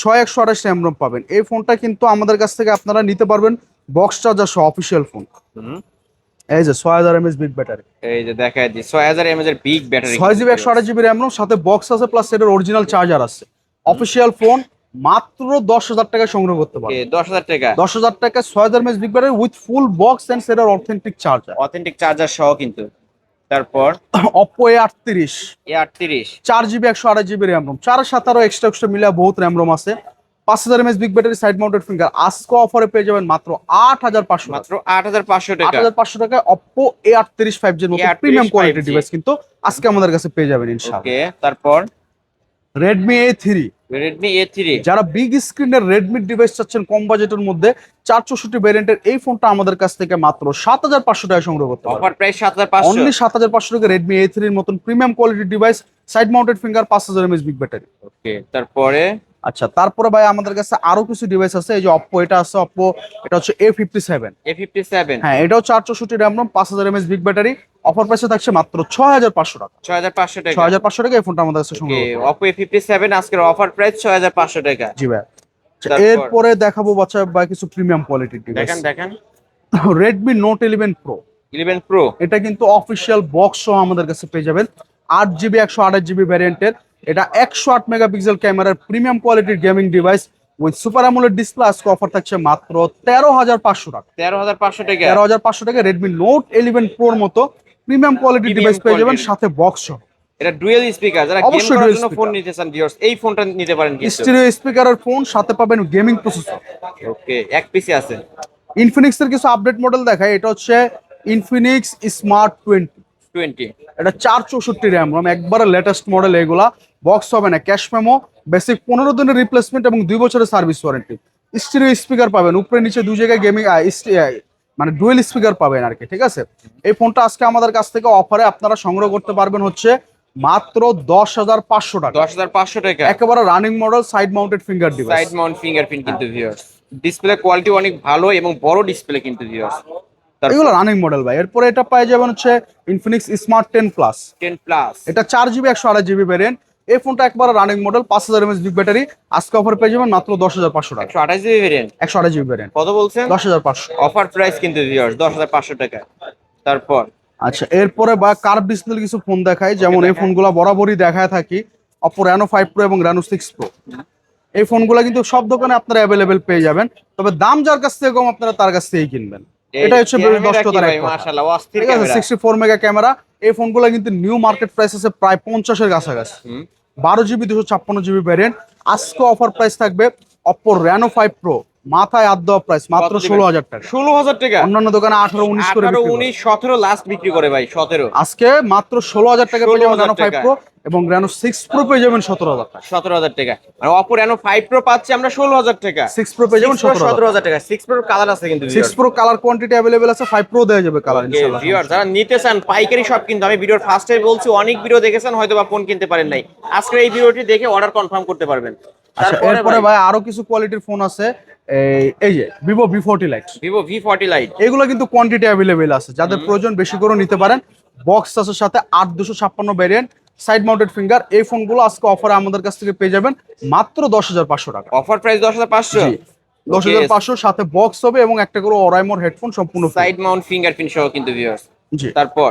6128 RAM ROM পাবেন। এই ফোনটা কিন্তু আমাদের কাছ থেকে আপনারা নিতে পারবেন বক্স চার্জার সহ অফিসিয়াল ফোন। এই যে 6000 mAh বিগ ব্যাটারি, এই যে দেখায় দি 6000 mAh এর big battery, 6GB 128GB RAM ROM, সাথে বক্স আছে প্লাস এটার অরিজিনাল চার্জার আছে। অফিসিয়াল ফোন মাত্র 10000 টাকায় সংগ্রহ করতে পারবেন। 10000 টাকা 10000 টাকা 6000 mAh big battery with full box and সেটার অথেন্টিক চার্জার। অথেন্টিক চার্জার সহ কিন্তু। তারপর Oppo A38, A38 4GB 128GB RAM ROM, 4 এর সাথে আরো এক্সট্রা মিলা বহুত র্যাম রম আছে। 5000 mAh big battery, side mounted finger. আজকে অফারে পেয়ে যাবেন মাত্র 8500 মাত্র 8500 টাকা। 8500 টাকায় Oppo A38 5G এর মতো A38 প্রিমিয়াম কোয়ালিটির 5G ডিভাইস কিন্তু আজকে আমাদের কাছে পেয়ে যাবেন ইনশাআল্লাহ। ওকে, তারপর Redmi A3, Redmi A3। যারা বিগ স্ক্রিনের রেডমি ডিভাইস চাচ্ছেন কম বাজেটের মধ্যে 464 ভ্যারিয়েন্টের, এই ফোনটা আমাদের কাছ থেকে মাত্র 7500 টাকায় সংগ্রহ করতে পারবেন। Offer price 7500। অনলি 7500 টাকা Redmi A3 এর মতন প্রিমিয়াম কোয়ালিটির device, side mounted finger, 5000 mAh big battery. Okay, তারপরে আচ্ছা, তারপরে ভাই আমাদের কাছে আরো কিছু ডিভাইস আছে। এই যে Oppo, এটা আছে Oppo, এটা হচ্ছে A57। A57। হ্যাঁ, এটাও 464 র্যাম রম, 5000 mAh বিগ ব্যাটারি। অফার প্রাইসে থাকছে মাত্র 6500 টাকা। 6500 টাকা। 6500 টাকা এই ফোনটা আমাদের কাছে সংগ্রহ ওকে, করতে পারবেন। Oppo A57 আজকের অফার প্রাইস 6500 টাকা। জি ভাই। আচ্ছা, তারপর? এরপরে দেখাবো বাচ্চা বা কিছু প্রিমিয়াম কোয়ালিটির ডিভাইস। দেখেন দেখেন Redmi Note 11 Pro, 11 Pro। এটা কিন্তু অফিসিয়াল বক্স সহ আমাদের কাছে পেয়ে যাবেন। 8GB 128GB ভ্যারিয়েন্টের, এটা 108 মেগাপিক্সেল ক্যামেরার প্রিমিয়াম কোয়ালিটির gaming device with super AMOLED display. আজকে অফার থাকছে মাত্র 13500 টাকা। 13500 টাকা। 13500 টাকা Redmi Note 11 Pro এর মতো প্রিমিয়াম কোয়ালিটির Premium ডিভাইস পেয়ে যাবেন quality। সাথে বক্স সহ। এটা ডুয়াল স্পিকার, যারা গেম অবশ্যই করার dual জন্য speaker। ফোন নিতে চান ভিউয়ার্স, এই ফোনটা নিতে পারেন কিন্তু। স্টিরিও স্পিকারের ফোন, সাথে পাবেন গেমিং প্রসেসর। ওকে, এক পিসি আছে। Infinix এর কিছু আপডেট মডেল দেখায়, এটা হচ্ছে Infinix Smart 20। 20। এটা 464 র্যাম রম, একবারে লেটেস্ট মডেল। এগুলা বক্স হবে না, ক্যাশ মেমো, বেসিক 15 দিনের রিপ্লেসমেন্ট এবং 2 বছরের সার্ভিস ওয়ারেন্টি। স্টিরিও স্পিকার পাবেন, উপরে নিচে দুই জায়গায় গেমিং মানে ডুয়েল স্পিকার পাবেন আর কি, ঠিক আছে। এই ফোনটা আজকে আমাদের কাছ থেকে অফারে আপনারা সংগ্রহ করতে পারবেন হচ্ছে মাত্র 10500 টাকা। 10500 টাকা। একেবারে running model, side mounted finger device. Side Mount fingerprint কিন্তু ভিউয়ার্স। ডিসপ্লে কোয়ালিটি অনেক ভালো এবং বড় ডিসপ্লে কিন্তু ভিউয়ার্স। এগুলো রানিং মডেল ভাই। এরপরে এটা পাই যাবেন হচ্ছে ইনফিনিক্স স্মার্ট 10 প্লাস। 10 প্লাস, এটা 4GB 128GB ভ্যারিয়েন্ট। এই ফোনটা একবার running model, 5000 mAh big battery. আজকে অফার পেয়ে যাবেন মাত্র 10,500 টাকা। 128 জিবি ভেরিয়েন্ট, 128GB ভ্যারিয়েন্ট কত বলছেন? 10,500। অফার প্রাইস কিন্তু ভিউয়ার্স 10,500 টাকা। তারপর আচ্ছা, এরপরে বা কার্ভ ডিসপ্লে কিছু ফোন দেখাই, যেমন এই ফোনগুলো বরাবরই দেখায় থাকি, Oppo Reno 5 Pro এবং Reno 6 Pro। এই ফোনগুলো কিন্তু সব দোকানে আপনারা অ্যাভেলেবেল পেয়ে যাবেন, তবে দাম যার কাছ থেকে কম আপনারা তার কাছ থেকেই কিনবেন। এটা হচ্ছে দশটার এক কথা। মাশাআল্লাহ অস্থির ঠিক আছে, ক্যামেরা। 64 mega camera. এই ফোনগুলো কিন্তু নিউ মার্কেট প্রাইস আছে প্রায় 50-এর কাছাকাছি। 12GB 256GB variant. আজকে অফার প্রাইস থাকবে Oppo Reno 5 Pro, মাথায় হাত দেওয়া প্রাইস মাত্র 16,000 টাকা। 16,000 টাকা। অন্যান্য দোকানে 18-19 করে 18, বিক্রি করে। 19, 17 লাস্ট বিক্রি করে ভাই, 17। আজকে মাত্র 16,000 টাকা পেয়ে যাবেন Reno 5 টাকা। Pro, এবং Reno 6 Pro পেয়ে যাবেন 17,000 টাকা। 17,000 টাকা। আর Oppo Reno 5 Pro পাচ্ছি আমরা 16,000 টাকা। 6 Pro পেয়ে যাবেন 17,000 টাকা। 6 Pro কালার আছে কিন্তু 6 Pro কালার কোয়ান্টিটি অ্যাভেলেবেল আছে, 5 Pro দেওয়া যাবে কালার ইনশাআল্লাহ। ভিউয়ার যারা নিতে চান পাইকারি সব, কিন্তু আমি ভিডিওর ফার্স্টে বলছি অনেক ভিডিও দেখেছেন হয়তো বা ফোন কিনতে পারেন নাই, আজকে এই ভিডিওটি দেখে অর্ডার কনফার্ম করতে পারবেন। আচ্ছা, এরপরে ভাই আরো কিছু কোয়ালিটির ফোন আছে। এই যে Vivo V40 Lite। Vivo V40 Lite, এগুলো কিন্তু কোয়ান্টিটি অ্যাভেলেবেল আছে, যাদের প্রয়োজন বেশি করে নিতে পারেন। বক্স আছে সাথে 8256 ভ্যারিয়েন্ট, সাইড মাউন্টেড ফিঙ্গার। এই ফোনগুলো আজকে অফারে আমাদের কাছ থেকে পেয়ে যাবেন মাত্র 10,500 টাকা। Offer price 10,500। 10,500 সাথে বক্স হবে এবং একটা করে ওরাইমোর হেডফোন সম্পূর্ণ free। সাইড মাউন্ট ফিঙ্গারপ্রিন্ট সহ কিন্তু ভিউয়ার্স। জি, তারপর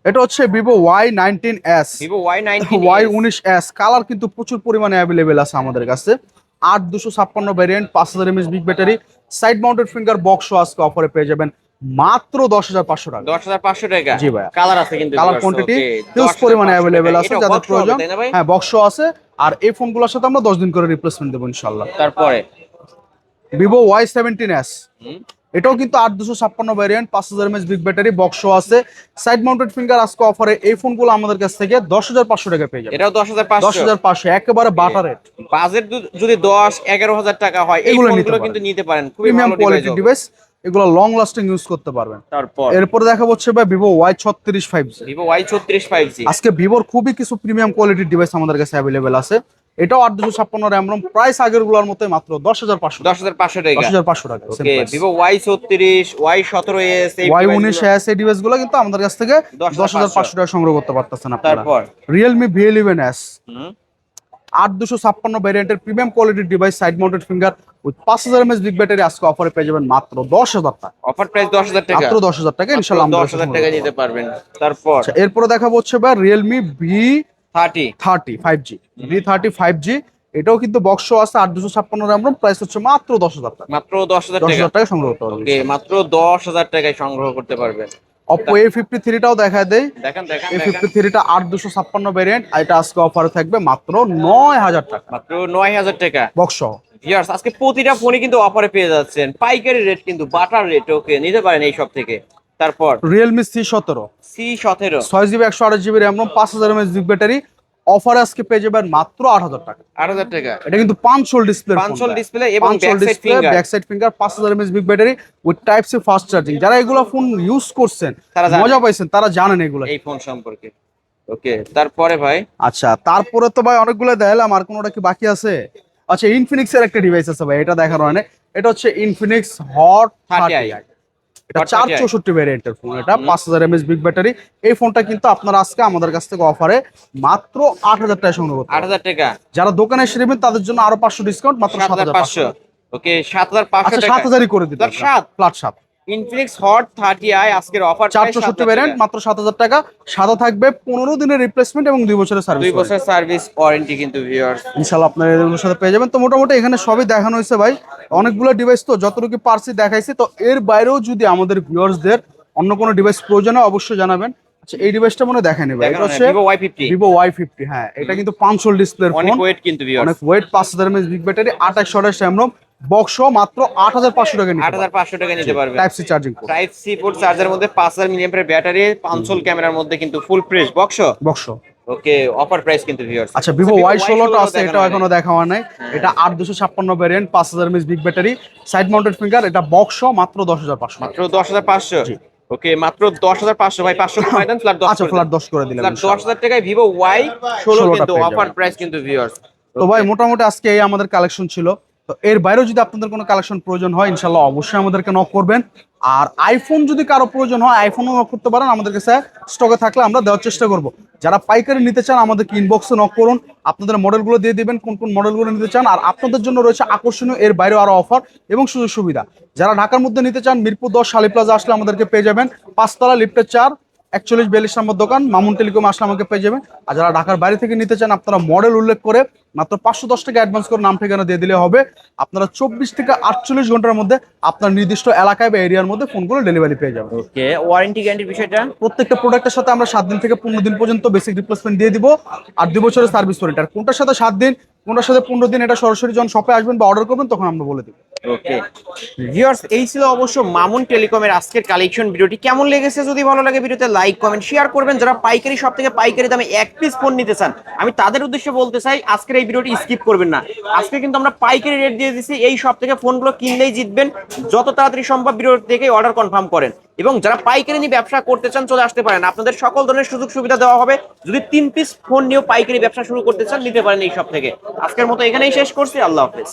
এটা হচ্ছে Vivo Y19s। Vivo Y19 Y19s colour কিন্তু প্রচুর পরিমাণে অ্যাভেলেবেল আছে আমাদের কাছে। 8256 variant, 5000 mAh big battery, side mounted finger box আজকে অফারে পেয়ে যাবেন মাত্র 10,500 টাকা। 10,500 টাকা। জি ভাই, কালার আছে কিন্তু কালার কোয়ান্টিটি হিউজ পরিমাণে অ্যাভেলেবেল আছে, যাদের প্রয়োজন। হ্যাঁ, বক্সও আছে। আর এই ফোনগুলোর সাথে আমরা 10 দিন করে রিপ্লেসমেন্ট দেবো ইনশাআল্লাহ। তারপরে Vivo Y17s, এটাও কিন্তু 8256 ভ্যারিয়েন্ট, 5000 mAh বিগ ব্যাটারি, বক্সও আছে, সাইড মাউন্টেড ফিঙ্গার। আজকে অফারে এই ফোনগুলো আমাদের কাছ থেকে 10,500 টাকা পেয়ে যাবেন। এটাও 10,500। 10,500 একেবারে বাটার রেট। বাজেট যদি 10-11,000 টাকা হয় এই এগুলো নিতে ফোনগুলো পারেন। কিন্তু নিতে পারেন, খুবই প্রিমিয়াম ভালো কোয়ালিটি ডিভাইস। ডিভাইস, এগুলো লং লাস্টিং ইউজ করতে পারবেন। তারপর এরপরে দেখা হচ্ছে ভাই Vivo Y36 5G। Vivo Y36 5G, আজকে ভিভোর খুবই কিছু প্রিমিয়াম কোয়ালিটির ডিভাইস আমাদের কাছে অ্যাভেলেবেল আছে। এটাও 8256 RAM ROM, প্রাইস আগের গুলোর মতোই মাত্র 10,500 টাকা। 10,500 টাকা। 10,500 টাকা। ওকে, Vivo Y36, Y17s, এই Y19s এই ডিভাইসগুলো কিন্তু আমাদের কাছ থেকে 10,500 টাকা সংগ্রহ করতে পারতেছেন আপনারা। তারপর Realme V11s 8256 ভ্যারিয়েন্টের প্রিমিয়াম কোয়ালিটির device, side mounted finger with 5000 mAh big battery. আজকে অফারে পেয়ে যাবেন মাত্র 10,000 টাকা। অফার প্রাইস 10,000 টাকা। মাত্র 10,000 টাকা ইনশাআল্লাহ আমাদের 10,000 টাকা নিতে পারবেন। তারপর আচ্ছা, এরপরে দেখাবো হচ্ছে ভাই Realme V30 5G। V30 5G এটাও কিন্তু বক্স আছে, 8256 RAM ROM, প্রাইস হচ্ছে মাত্র 10,000 টাকা। মাত্র 10,000 টাকা। 10,000 টাকা সংগ্রহ করতে পারবেন। ওকে, মাত্র 10,000 টাকায় সংগ্রহ করতে পারবেন। Oppo A53 টাও দেখায় দেই। দেখেন দেখেন A53 টা 8256 ভ্যারিয়েন্ট, এটা আজকে অফারে থাকবে মাত্র 9,000 টাকা মাত্র 9,000 টাকা। বক্স সহ। ভিউয়ার্স আজকে প্রতিটা ফোনই কিন্তু অফারে পেয়ে যাচ্ছেন, পাইকারি রেট কিন্তু বাটার রেট। ওকে, নিতে পারেন এই সব থেকে। তারপর Realme C17 C17 6GB 128GB RAM ROM, 5000 mAh big battery, অফারে আজকে পেয়ে যাবেন মাত্র 8,000 টাকা। 8,000 টাকা। এটা কিন্তু পাঁচশোল ডিসপ্লে, পাঁচশোল ডিসপ্লে এবং back side finger, back side finger, 5000 mAh big battery with type C fast charging. যারা এগুলো ফোন ইউজ করছেন, তারা জানেন। মজা পাইছেন, তারা জানেন এগুলো এই ফোন সম্পর্কে। ওকে, তারপরে ভাই আচ্ছা, তারপরে তো ভাই অনেকগুলো দেখালাম, আর কোনোটা কি বাকি আছে? আচ্ছা, ইনফিনিক্স এর একটা ডিভাইস আছে ভাই, এটা দেখার মানে এটা হচ্ছে ইনফিনিক্স হট 30i। এটা 464 ভ্যারিয়েন্টের ফোন, এটা 5000 mAh বিগ ব্যাটারি। এই ফোনটা কিন্তু আপনারা আজকে আমাদের কাছ থেকে অফারে মাত্র 8,000 টাকা সংগ্রহ করতে পারবেন। 8,000 টাকা। যারা দোকানে এসে নেবেন তাদের জন্য আরো 500 ডিসকাউন্ট, মাত্র 7,500। ওকে, 7,500 আচ্ছা, টাকা। 7,000ই করে দিতে তার 7 ফ্ল্যাট 7। ইনফিনিক্স হট 30i আজকের অফার 464 ভ্যারিয়েন্ট, মাত্র 7,000 টাকা। সাদা থাকবে 15 দিনের রিপ্লেসমেন্ট এবং 2 বছরের সার্ভিস। 2 বছর সার্ভিস ওয়ারেন্টি কিন্তু ভিউয়ার্স। ইনশাআল্লাহ আপনারা এগুলোর সাথে পেয়ে যাবেন। তো মোটামুটি এখানে সবই দেখানো হয়েছে ভাই, অনেকগুলো ডিভাইস তো যতটুকু পারছি দেখাইছি। তো এর বাইরেও যদি আমাদের ভিউয়ার্সদের অন্য কোনো ডিভাইস প্রয়োজন হয় অবশ্যই জানাবেন। আচ্ছা, এই ডিভাইসটা মনে দেখেন ভাই, এটা হচ্ছে Vivo Y50। Vivo Y50। হ্যাঁ, এটা কিন্তু 500 ডিসপ্লের ফোন, অনেক ওয়েট কিন্তু ভিউয়ার্স। অনেক weight, 5000 mAh big battery, 2800 RAM ROM, box মাত্র 8,500 টাকা নিতে 8,500 টাকা নিতে পারবেন। Type C charging port, type C port চার্জারের মধ্যে 5000 মিলিঅ্যাম্পিয়ার ব্যাটারি, 500 ক্যামেরার মধ্যে কিন্তু full fresh box. Okay, offer price কিন্তু ভিউয়ার্স। আচ্ছা, Vivo Y16 টা আছে, এটাও এখনো দেখা হয় নাই। এটা 8256 variant, 5000 mAh big battery, side mounted finger, এটা বক্স মাত্র 10,500। মাত্র 10,500। ওকে, মাত্র 10,500 ভাই, 500 কমাই দেন, ফ্ল্যাট 10। আচ্ছা, ফ্ল্যাট 10 করে দিলাম। ফ্ল্যাট 10,000 টাকায় Vivo Y16 কিন্তু অফার প্রাইস কিন্তু ভিউয়ার্স। তো ভাই মোটামুটি আজকে এই আমাদের কালেকশন ছিল। তো এর বাইরেও যদি আপনাদের কোনো কালেকশন প্রয়োজন হয় ইনশাল্লাহ অবশ্যই আমাদেরকে নক করবেন। আর আইফোন যদি কারো প্রয়োজন হয় আইফোনও নক করতে পারেন, আমাদের কাছে স্টকে থাকলে আমরা দেওয়ার চেষ্টা করব। যারা পাইকারি নিতে চান আমাদেরকে ইনবক্সে নক করুন, আপনাদের মডেলগুলো দিয়ে দিবেন কোন কোন মডেলগুলো নিতে চান। আর আপনাদের জন্য রয়েছে আকর্ষণীয় এর বাইরেও আরো অফার এবং সুযোগ সুবিধা। যারা ঢাকার মধ্যে নিতে চান মিরপুর 10 শালি প্লাজা আসলে আমাদেরকে পেয়ে যাবেন, 5 তলা লিফটের 4 4142 নম্বর দোকান মামুন টেলিকম আসলে আমাকে পেয়ে যাবেন। আর যারা ঢাকার বাইরে থেকে নিতে চান আপনারা মডেল উল্লেখ করে মাত্র 510 টাকা অ্যাডভান্স করে নাম ঠিকানা দিয়ে দিলে হবে। আপনারা 24 থেকে 48 ঘন্টার মধ্যে আপনার নির্দিষ্ট এলাকায় বা এরিয়ার মধ্যে ফোনগুলো ডেলিভারি পেয়ে যাবেন। ওকে, ওয়ারেন্টি গ্যারান্টির বিষয়টা? প্রত্যেকটা প্রোডাক্টের সাথে আমরা 7 দিন থেকে 15 দিন পর্যন্ত বেসিক রিপ্লেসমেন্ট দিয়ে দিব আর 2 বছরের সার্ভিস ওয়ারেন্টি। আর কোনটার সাথে 7 দিন কোনটার সাথে 15 দিন এটা সরাসরি যখন শপে আসবেন বা অর্ডার করবেন তখন আমরা বলে দিব। ওকে ভিউয়ার্স, এই ছিল অবশ্য মামুন টেলিকমের আজকের কালেকশন। ভিডিওটি কেমন লেগেছে যদি ভালো লাগে ভিডিওতে লাইক কমেন্ট শেয়ার করবেন। যারা পাইকারি সব থেকে পাইকারি দামে এক পিস ফোন নিতে চান আমি তাদের উদ্দেশ্যে বলতে চাই আজকের এই ভিডিওটি স্কিপ করবেন না। আজকে কিন্তু আমরা পাইকারি রেট দিয়ে দিচ্ছি, এই সব থেকে ফোনগুলো কিনলেই জিতবেন। যত তাড়াতাড়ি সম্ভব ভিডিও দেখে অর্ডার কনফার্ম করেন এবং যারা পাইকারি নিয়ে ব্যবসা করতে চান চলে আসতে পারেন, আপনাদের সকল ধরনের সুযোগ সুবিধা দেওয়া হবে। যদি 3 পিস ফোন নিয়েও পাইকারি ব্যবসা শুরু করতে চান নিতে পারেন এই সব থেকে। আজকের মতো এখানেই শেষ করছি, আল্লাহ হাফেজ।